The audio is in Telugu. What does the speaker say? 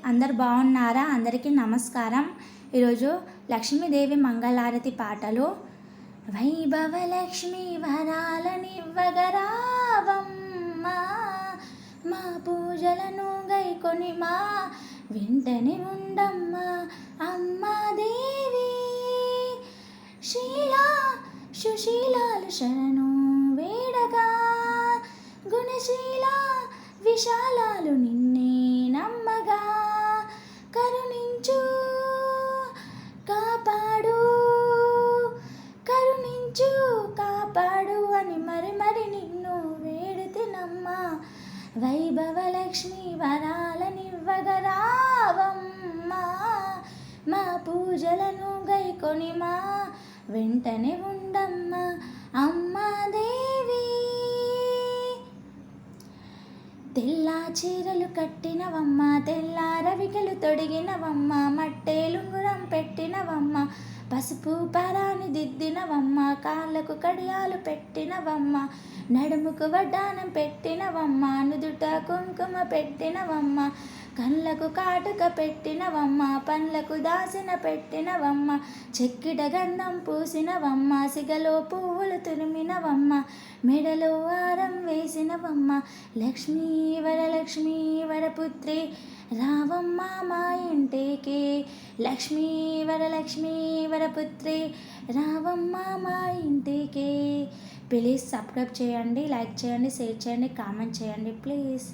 అందరు బాగున్నారా? అందరికీ నమస్కారం. ఈరోజు లక్ష్మీదేవి మంగళారతి పాటలు. వైభవలక్ష్మి వరాలనివ్వగరావమ్మా, మా పూజలను గైకొని మా వెంటనే ఉండమ్మా అమ్మా దేవి. శీలా సుశీలాలు శరణు వేడగా, గుణశీల విశాలాలు నిన్నే నమ్మగా, కరుణించు కాపాడు, కరుణించు కాపాడు అని మరి నిన్ను వేడుతినమ్మా. వైభవలక్ష్మి వరాలనివ్వగరావమ్మా, మా పూజలను గైకొని మా వెంటనే ఉండమ్మా అమ్మా దేవి. తెల్ల చీరలు కట్టినవమ్మ, తెల్ల రవికలు తొడిగినవమ్మ, మట్టేలుంగురం పెట్టినవమ్మ, పసుపు పరాని దిద్దినవమ్మ, కాళ్ళకు కడియాలు పెట్టినవమ్మ, నడుముకు వడ్డానం పెట్టినవమ్మ, నుదుట కుంకుమ పెట్టినవమ్మ, కళ్ళకు కాటుక పెట్టినవమ్మ, పండ్లకు దాసిన పెట్టినవమ్మ, చెక్కిట గంధం పూసినవమ్మ, సిగలో పువ్వులు తురిమినవమ్మ, మెడలో ఆరం వేసినవమ్మ. లక్ష్మీ వరలక్ష్మీ వరపుత్రి రావమ్మ మా ఇంటికి, లక్ష్మీ వరలక్ష్మీ వరపుత్రి రావమ్మ మా ఇంటికి. ప్లీజ్ సబ్స్క్రైబ్ చేయండి, లైక్ చేయండి, షేర్ చేయండి, కామెంట్ చేయండి ప్లీజ్.